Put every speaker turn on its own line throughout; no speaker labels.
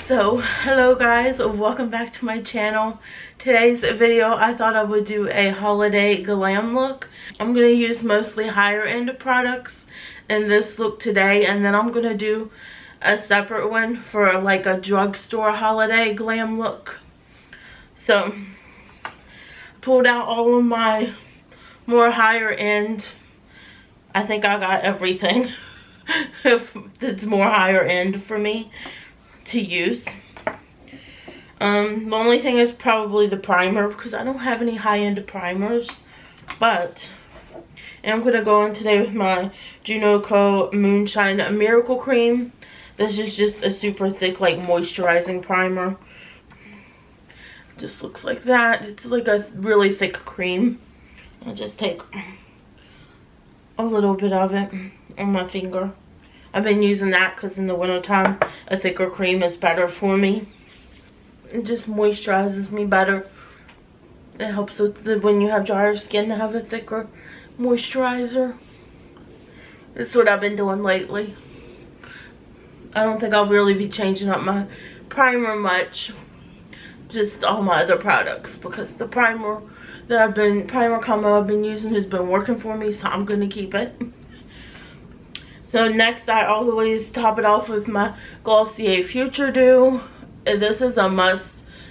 So hello guys, welcome back to my channel. Today's video I thought I would do a holiday glam look. I'm going to use mostly higher end products in this look today, and then I'm going to do a separate one for like a drugstore holiday glam look. So I pulled out all of my more higher end. I think I got everything if it's more higher end for me to use. The only thing is probably the primer, because I don't have any high-end primers. But I'm going to go in today with my Junoko Moonshine Miracle Cream. This is just a super thick, like, moisturizing primer. It just looks like that. It's like a really thick cream. I'll just take a little bit of it on my finger. I've been using that because in the wintertime, a thicker cream is better for me. It just moisturizes me better. It helps with when you have drier skin to have a thicker moisturizer. That's what I've been doing lately. I don't think I'll really be changing up my primer much. Just all my other products, because the primer combo I've been using has been working for me, so I'm going to keep it. So next, I always top it off with my Glossier Future Dew. This is a must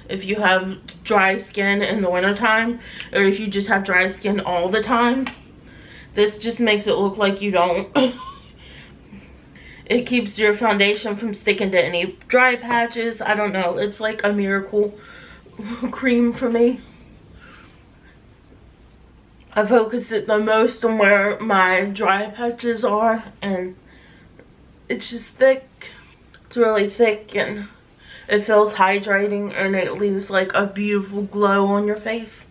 if you have dry skin in the wintertime, or if you just have dry skin all the time. This just makes it look like you don't. It keeps your foundation from sticking to any dry patches. I don't know. It's like a miracle cream for me. I focus it the most on where my dry patches are, and it's just thick. It's really thick, and it feels hydrating, and it leaves like a beautiful glow on your face.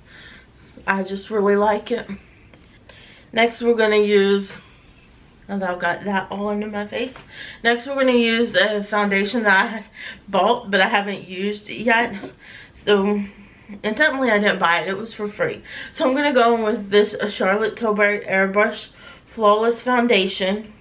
I just really like it. Next, we're going to use, now that I've got that all under my face, next we're going to use a foundation that I bought but I haven't used yet. So intently I didn't buy it, it was for free. So I'm going to go in with this Charolette Tilbury Airbrush Flawless Foundation,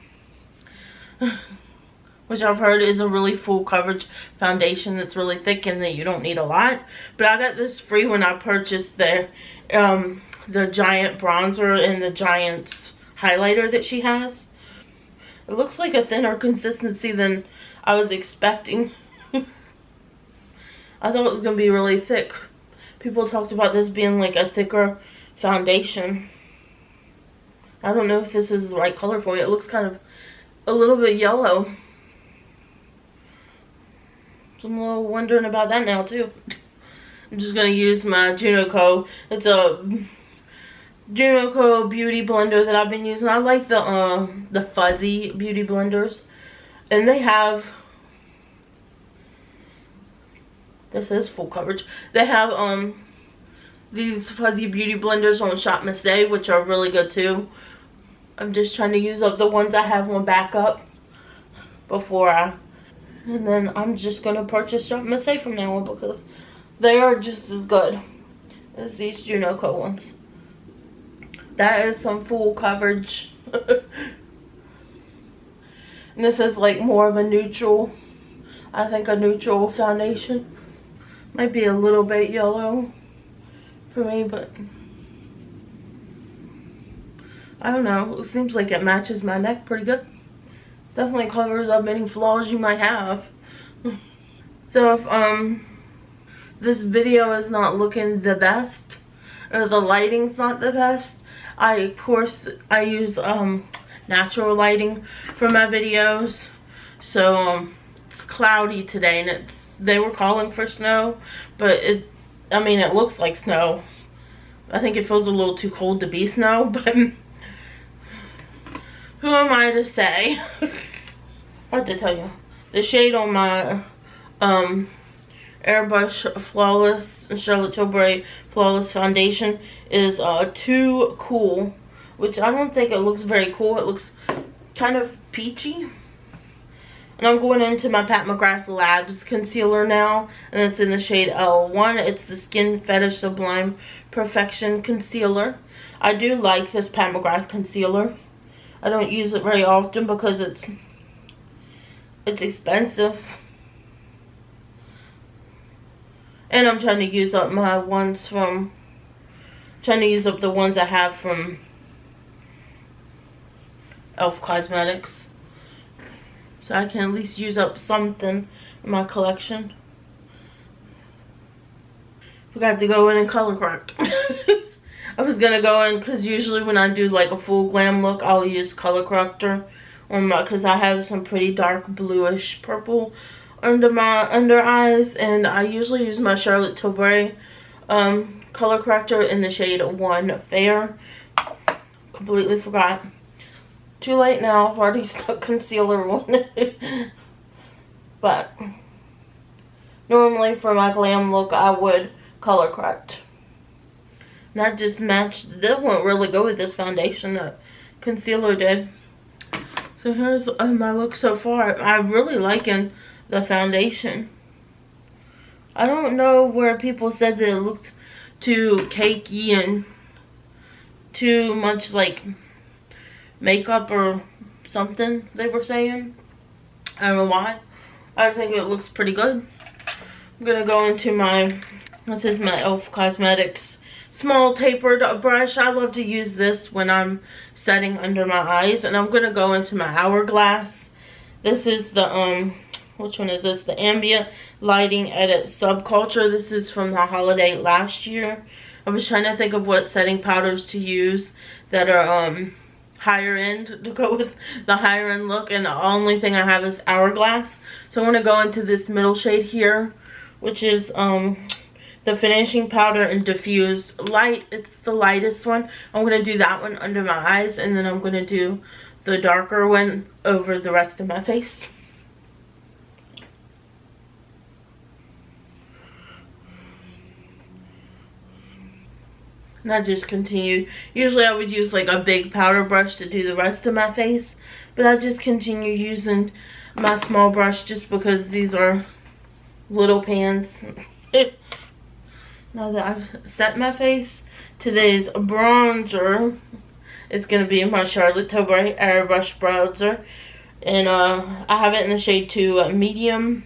which I've heard is a really full coverage foundation that's really thick and that you don't need a lot. But I got this free when I purchased the giant bronzer and the giant highlighter that she has. It looks like a thinner consistency than I was expecting. I thought it was going to be really thick. People talked about this being like a thicker foundation. I don't know if this is the right color for me. It looks kind of a little bit yellow. So I'm a little wondering about that now too. I'm just going to use my Junoko. It's a Junoko beauty blender that I've been using. I like the fuzzy beauty blenders. And they have, this is full coverage. They have these fuzzy beauty blenders on Shop Miss Day, which are really good too. I'm just trying to use up the ones I have on backup and then I'm just gonna purchase Shop Miss Day from now on, because they are just as good as these Junoko ones. That is some full coverage. And this is like more of a neutral, I think a neutral foundation. Might be a little bit yellow for me, but I don't know. It seems like it matches my neck pretty good. Definitely covers up any flaws you might have. So if this video is not looking the best, or the lighting's not the best, of course I use natural lighting for my videos. So it's cloudy today, and they were calling for snow, but I mean, it looks like snow. I think it feels a little too cold to be snow, but who am I to say? Hard to tell you. The shade on my Airbrush Flawless Charlotte Tilbury Flawless Foundation is Too Cool, which I don't think it looks very cool. It looks kind of peachy. And I'm going into my Pat McGrath Labs concealer now, and it's in the shade L1. It's the Skin Fetish Sublime Perfection Concealer. I do like this Pat McGrath concealer. I don't use it very often because it's expensive. And I'm trying to use up my ones from, trying to use up the ones I have from Elf Cosmetics. So I can at least use up something in my collection. Forgot to go in and color correct. I was gonna go in because usually when I do like a full glam look, I'll use color corrector on my, because I have some pretty dark bluish purple under my under eyes, and I usually use my Charlotte Tilbury color corrector in the shade 1 Fair. Completely forgot. Too late now. I've already stuck concealer on it. But normally for my glam look, I would color correct. And that just matched. That won't really go with this foundation. That concealer did. So here's my look so far. I'm really liking the foundation. I don't know where people said that it looked too cakey and too much like makeup or something they were saying. I don't know why. I think it looks pretty good. I'm gonna go into my, this is my Elf Cosmetics small tapered brush. I love to use this when I'm setting under my eyes, and I'm gonna go into my Hourglass. This is the which one is this? The Ambient Lighting Edit Subculture. This is from the holiday last year. I was trying to think of what setting powders to use that are higher end, to go with the higher end look, and the only thing I have is Hourglass. So I'm gonna go into this middle shade here, which is the finishing powder and diffused light. It's the lightest one. I'm gonna do that one under my eyes, and then I'm gonna do the darker one over the rest of my face. And I just continue. Usually I would use like a big powder brush to do the rest of my face, but I just continue using my small brush just because these are little pans. Now that I've set my face, today's bronzer is going to be my Charlotte Tilbury Airbrush bronzer. And I have it in the shade 2 medium.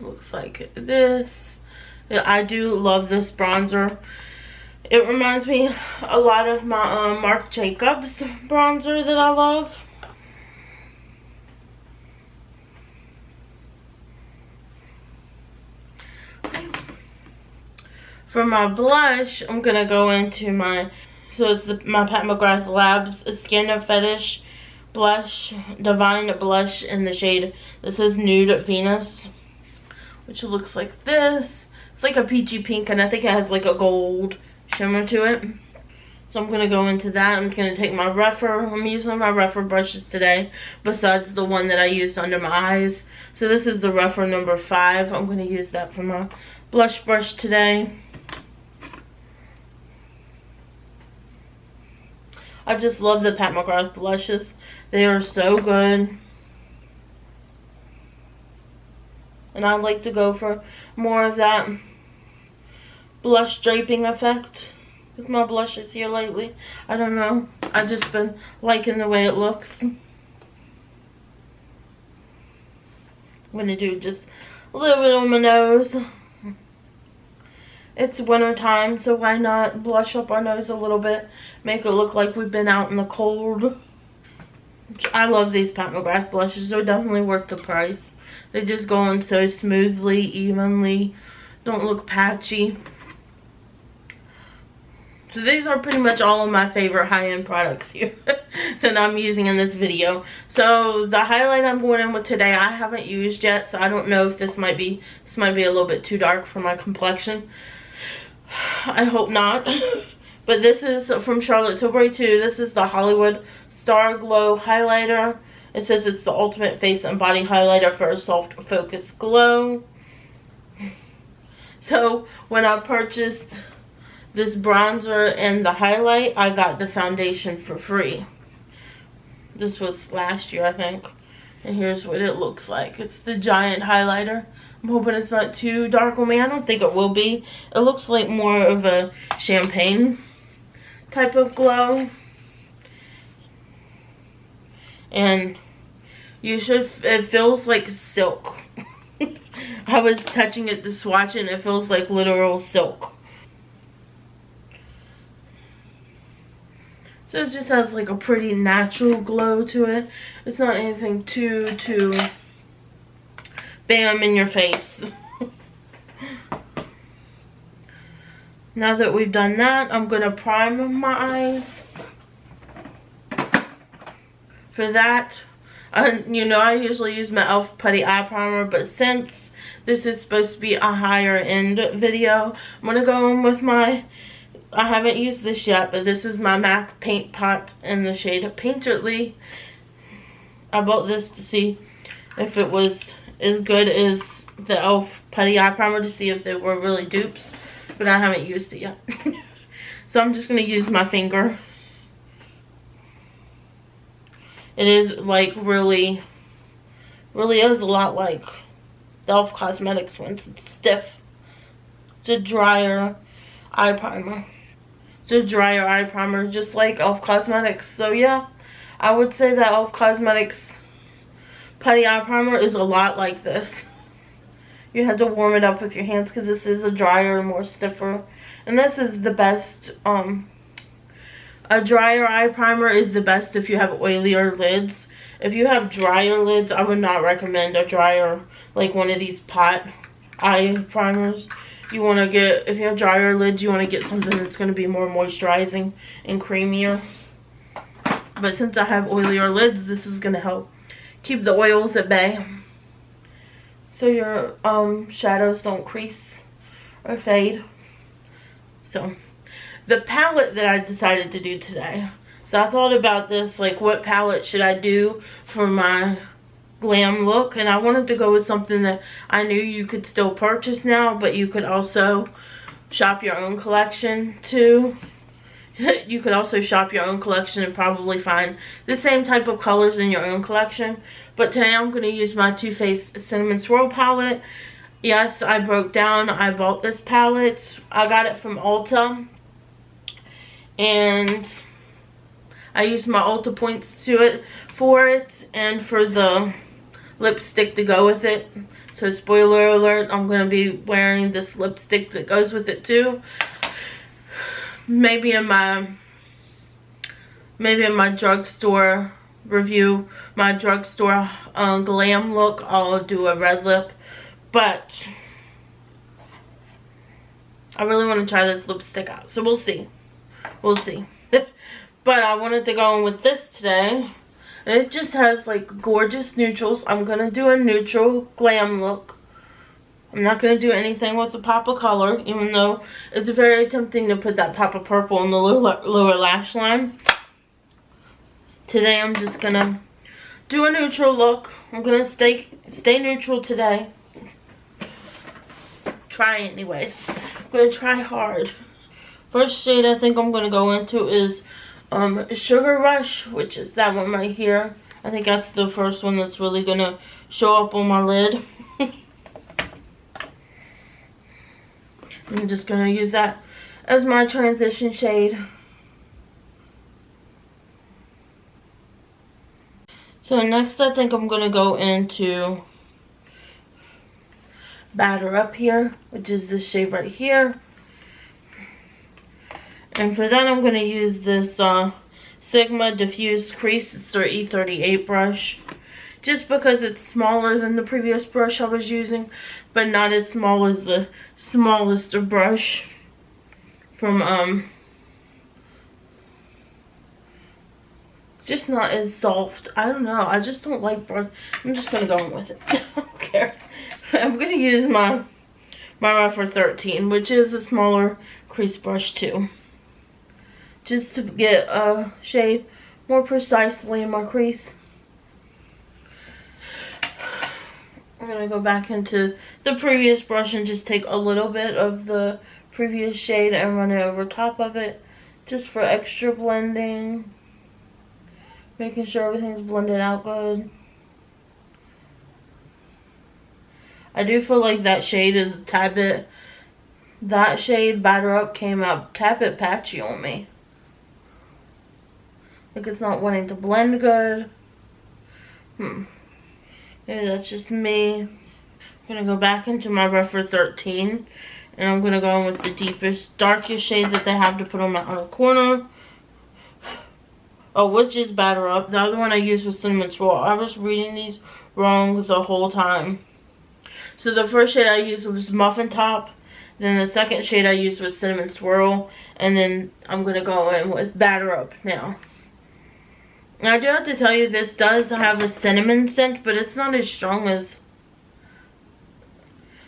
Looks like this. I do love this bronzer. It reminds me a lot of my Marc Jacobs bronzer that I love. For my blush, I'm going to go into my, so it's my Pat McGrath Labs Skin Fetish Blush, Divine Blush in the shade, this is Nude Venus, which looks like this. It's like a peachy pink, and I think it has like a gold shimmer to it. So I'm going to go into that. I'm going to take my rougher. I'm using my rougher brushes today, besides the one that I used under my eyes. So this is the rougher number 5. I'm going to use that for my blush brush today. I just love the Pat McGrath blushes. They are so good. And I like to go for more of that blush draping effect with my blushes here lately. I don't know. I've just been liking the way it looks. I'm going to do just a little bit on my nose. It's winter time, so why not blush up our nose a little bit, make it look like we've been out in the cold. I love these Pat McGrath blushes. They're definitely worth the price. They just go on so smoothly, evenly, don't look patchy. So these are pretty much all of my favorite high-end products here that I'm using in this video. So the highlight I'm going in with today, I haven't used yet, so I don't know if this might be a little bit too dark for my complexion. I hope not. But this is from Charlotte Tilbury too. This is the Hollywood Star Glow Highlighter. It says it's the ultimate face and body highlighter for a soft focus glow. So when I purchased this bronzer and the highlight, I got the foundation for free. This was last year, I think. And here's what it looks like. It's the giant highlighter. I'm hoping it's not too dark on me. I don't think it will be. It looks like more of a champagne type of glow. And it feels like silk. I was touching it to swatch it and it feels like literal silk. So it just has like a pretty natural glow to it. It's not anything too bam in your face. Now that we've done that, I'm going to prime my eyes. For that, you know, I usually use my e.l.f. Putty Eye Primer, but since this is supposed to be a higher end video, I'm going to go in with my, I haven't used this yet, but this is my MAC Paint Pot in the shade Painterly. I bought this to see if it was as good as the e.l.f. Putty Eye Primer, to see if they were really dupes, but I haven't used it yet. So I'm just going to use my finger. It is like really is a lot like the e.l.f. Cosmetics ones. It's stiff. It's a drier eye primer. It's a drier eye primer, just like e.l.f. Cosmetics. So yeah, I would say that e.l.f. Cosmetics Putty Eye Primer is a lot like this. You have to warm it up with your hands because this is a drier, more stiffer. And this is the best, a drier eye primer is the best if you have oilier lids. If you have drier lids, I would not recommend a drier, like one of these pot eye primers. You want to get, if you have drier lids, you want to get something that's going to be more moisturizing and creamier. But since I have oilier lids, this is going to help keep the oils at bay, so your shadows don't crease or fade. So the palette that I decided to do today, so I thought about this, like what palette should I do for my glam look, and I wanted to go with something that I knew you could still purchase now, but you could also shop your own collection too. You could also shop your own collection and probably find the same type of colors in your own collection. But today I'm going to use my Too Faced Cinnamon Swirl palette. Yes, I broke down. I bought this palette. I got it from Ulta. And I used my Ulta points for it and for the lipstick to go with it. So spoiler alert, I'm going to be wearing this lipstick that goes with it too. Maybe in my drugstore review, my drugstore glam look, I'll do a red lip. But I really want to try this lipstick out, so we'll see. We'll see. But I wanted to go in with this today. And it just has like gorgeous neutrals. I'm going to do a neutral glam look. I'm not going to do anything with the pop of color, even though it's very tempting to put that pop of purple in the lower lash line. Today I'm just going to do a neutral look. I'm going to stay neutral today. Try anyways. I'm going to try hard. First shade I think I'm going to go into is Sugar Rush, which is that one right here. I think that's the first one that's really going to show up on my lid. I'm just going to use that as my transition shade. So next I think I'm going to go into Batter Up here, which is this shade right here. And for that I'm going to use this Sigma Diffuse Crease. It's their E38 brush. Just because it's smaller than the previous brush I was using, but not as small as the smallest brush from just not as soft. I don't know, I just don't like brush. I'm just gonna go in with it. I don't care. I'm gonna use my Rougher 13, which is a smaller crease brush too, just to get a shade more precisely in my crease. I'm going to go back into the previous brush and just take a little bit of the previous shade and run it over top of it, just for extra blending. Making sure everything's blended out good. I do feel like that shade is a tad bit, that shade, Batter Up, came out a tad bit patchy on me. Like it's not wanting to blend good. Maybe that's just me. I'm going to go back into my Refer 13. And I'm going to go in with the deepest, darkest shade that they have to put on my outer corner. Oh, which is Batter Up. The other one I used was Cinnamon Swirl. I was reading these wrong the whole time. So the first shade I used was Muffin Top. Then the second shade I used was Cinnamon Swirl. And then I'm going to go in with Batter Up now. Now I do have to tell you, this does have a cinnamon scent, but it's not as strong as...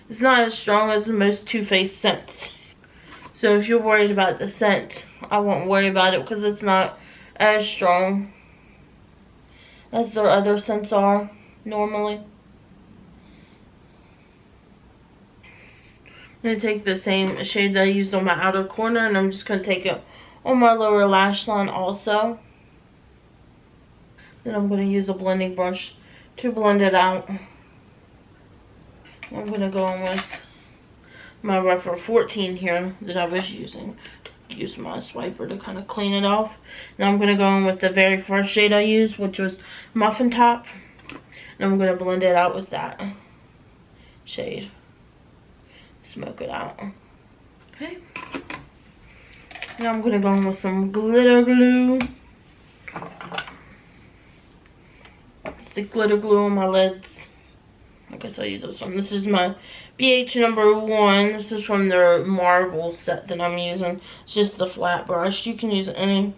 It's not as strong as most Too Faced scents. So if you're worried about the scent, I won't worry about it because it's not as strong as their other scents are normally. I'm going to take the same shade that I used on my outer corner and I'm just going to take it on my lower lash line also. Then I'm going to use a blending brush to blend it out. I'm going to go in with my Refer 14 here that I was using. Use my swiper to kind of clean it off. Now I'm going to go in with the very first shade I used, which was Muffin Top. And I'm going to blend it out with that shade. Smoke it out. Okay. Now I'm going to go in with some glitter glue. Stick glitter glue on my lids. I guess I'll use this one. This is my BH number 1. This is from their marble set that I'm using. It's just the flat brush. You can use any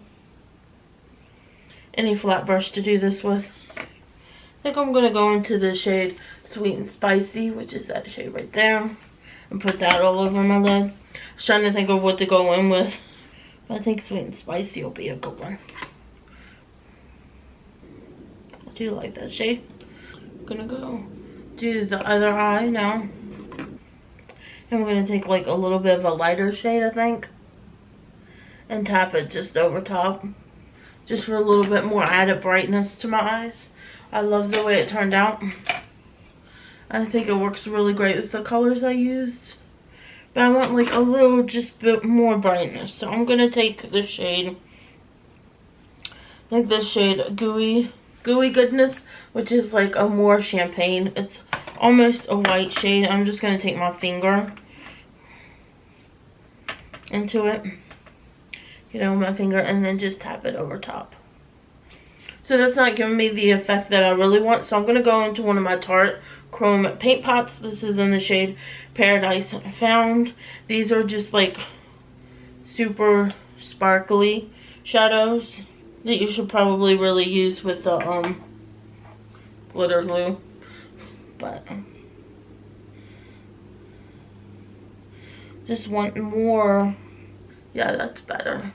flat brush to do this with. I think I'm going to go into the shade Sweet and Spicy, which is that shade right there. And put that all over my lid. I was trying to think of what to go in with. But I think Sweet and Spicy will be a good one. I do like that shade. I'm going to go do the other eye now. And I'm going to take like a little bit of a lighter shade, I think. And tap it just over top. Just for a little bit more added brightness to my eyes. I love the way it turned out. I think it works really great with the colors I used. But I want like a little just bit more brightness. So I'm going to take the shade. I think this shade Gooey Goodness, which is like a more champagne. It's almost a white shade. I'm just going to take my finger into it. My finger, and then just tap it over top. So that's not giving me the effect that I really want. So I'm going to go into one of my Tarte Chrome paint pots. This is in the shade Paradise Found. These are just like super sparkly shadows that you should probably really use with the glitter glue. But just want more. Yeah, that's better.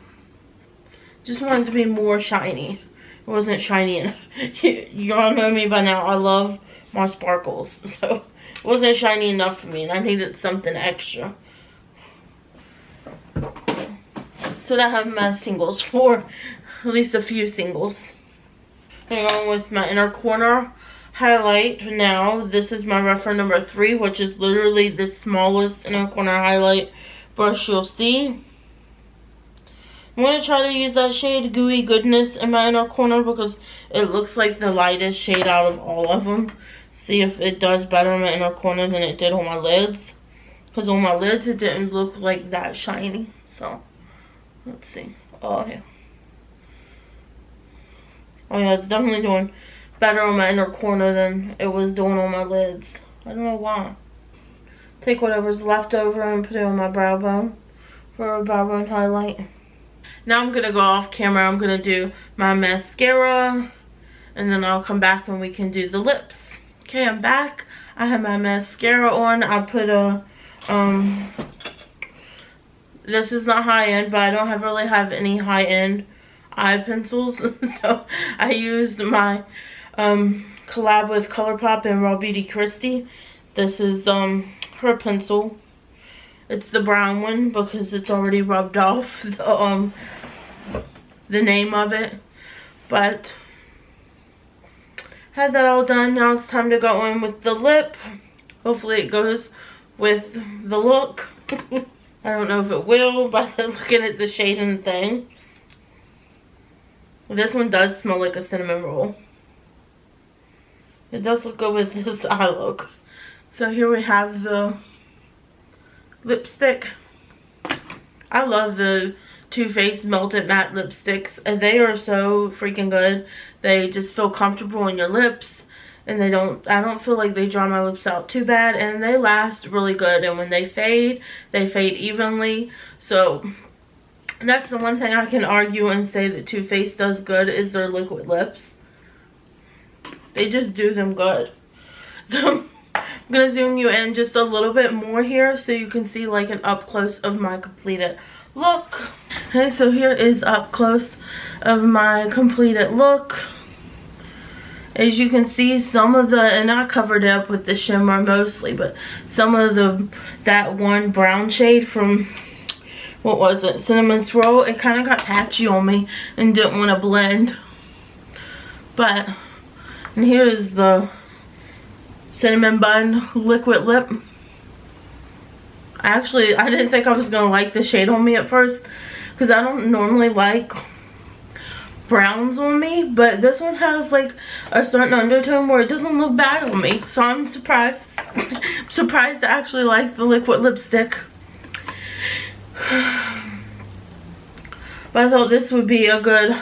Just want it to be more shiny. It wasn't shiny enough. You all know me by now. I love my sparkles. So it wasn't shiny enough for me. And I needed something extra. So I have my singles for at least a few singles. I'm going with my inner corner highlight now. This is my Refer number 3, which is literally the smallest inner corner highlight brush you'll see. I'm going to try to use that shade Gooey Goodness in my inner corner because it looks like the lightest shade out of all of them. See if it does better in my inner corner than it did on my lids. Because on my lids it didn't look like that shiny. So, let's see. Oh yeah. Oh yeah, it's definitely doing better on my inner corner than it was doing on my lids. I don't know why. Take whatever's left over and put it on my brow bone for a brow bone highlight. Now I'm going to go off camera. I'm going to do my mascara. And then I'll come back and we can do the lips. Okay, I'm back. I have my mascara on. I put a, this is not high-end, but I don't really have any high-end eye pencils. So I used my collab with ColourPop and Raw Beauty Christy. This is her pencil. It's the brown one because it's already rubbed off the name of it. But had that all done. Now it's time to go in with the lip. Hopefully it goes with the look. I don't know if it will by looking at the shade and the thing. This one does smell like a cinnamon roll. It does look good with this eye look. So here we have the lipstick. I love the Too Faced Melted Matte lipsticks, and they are so freaking good. They just feel comfortable in your lips, and I don't feel like they dry my lips out too bad, and they last really good. And when they fade evenly. So that's the one thing I can argue and say that Too Faced does good, is their liquid lips. They just do them good. So I'm gonna zoom you in just a little bit more here so you can see like an up close of my completed look. Okay, so here is up close of my completed look. As you can see, some of the, and I covered it up with the shimmer mostly, but some of that one brown shade from, what was it, Cinnamon Swirl, it kind of got patchy on me and didn't want to blend. But, and here is the Cinnamon Bun liquid lip. I didn't think I was going to like the shade on me at first, because I don't normally like browns on me, but this one has like a certain undertone where it doesn't look bad on me, so I'm surprised. Surprised to actually like the liquid lipstick. But I thought this would be a good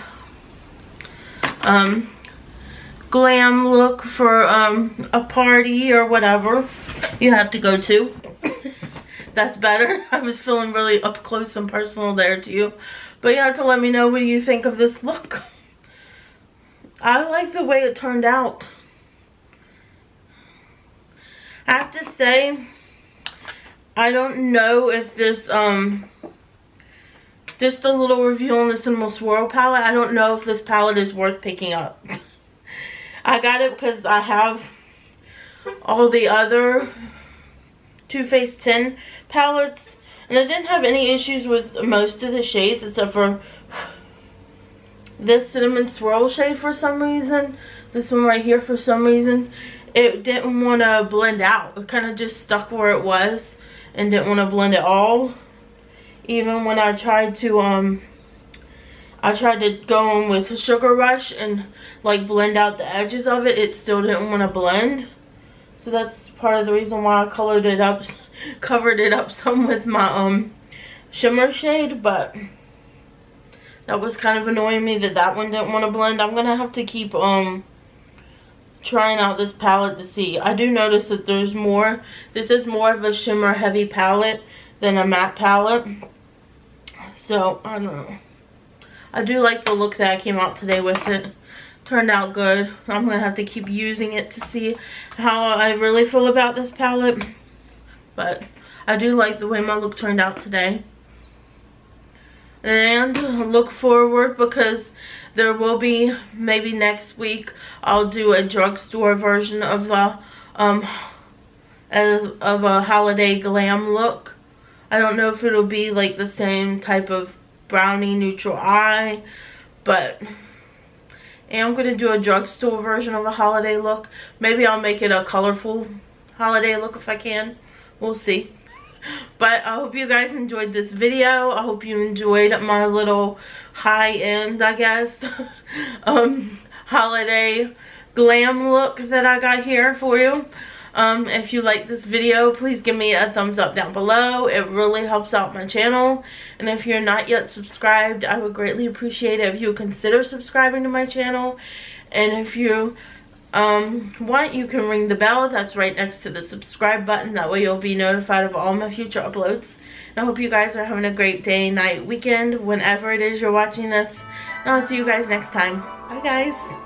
glam look for a party or whatever you have to go to. That's better. I was feeling really up close and personal there too. But you have to let me know what you think of this look. I like the way it turned out. I have to say, I don't know if this, just a little review on the Cinnamon Swirl palette. I don't know if this palette is worth picking up. I got it because I have all the other Too Faced 10 palettes, and I didn't have any issues with most of the shades except for this Cinnamon Swirl shade for some reason. This one right here, for some reason, it didn't want to blend out. It kind of just stuck where it was and didn't want to blend at all. Even when I tried to go in with Sugar Rush and like blend out the edges of it, it still didn't want to blend. So that's part of the reason why I covered it up some with my shimmer shade. But that was kind of annoying me that one didn't want to blend. I'm gonna have to keep trying out this palette to see. I do notice that there's more. This is more of a shimmer heavy palette than a matte palette. So I don't know. I do like the look that I came out today with it. Turned out good. I'm gonna have to keep using it to see how I really feel about this palette. But I do like the way my look turned out today. And look forward, because there will be, maybe next week, I'll do a drugstore version of the of a holiday glam look. I don't know if it'll be like the same type of brownie neutral eye, but I'm going to do a drugstore version of a holiday look. Maybe I'll make it a colorful holiday look if I can. We'll see. But I hope you guys enjoyed this video. I hope you enjoyed my little high-end, I guess, holiday glam look that I got here for you. If you like this video, please give me a thumbs up down below. It really helps out my channel. And if you're not yet subscribed, I would greatly appreciate it if you consider subscribing to my channel. And if you want, you can ring the bell that's right next to the subscribe button. That way you'll be notified of all my future uploads. And I hope you guys are having a great day, night, weekend, whenever it is you're watching this. And I'll see you guys next time. Bye guys.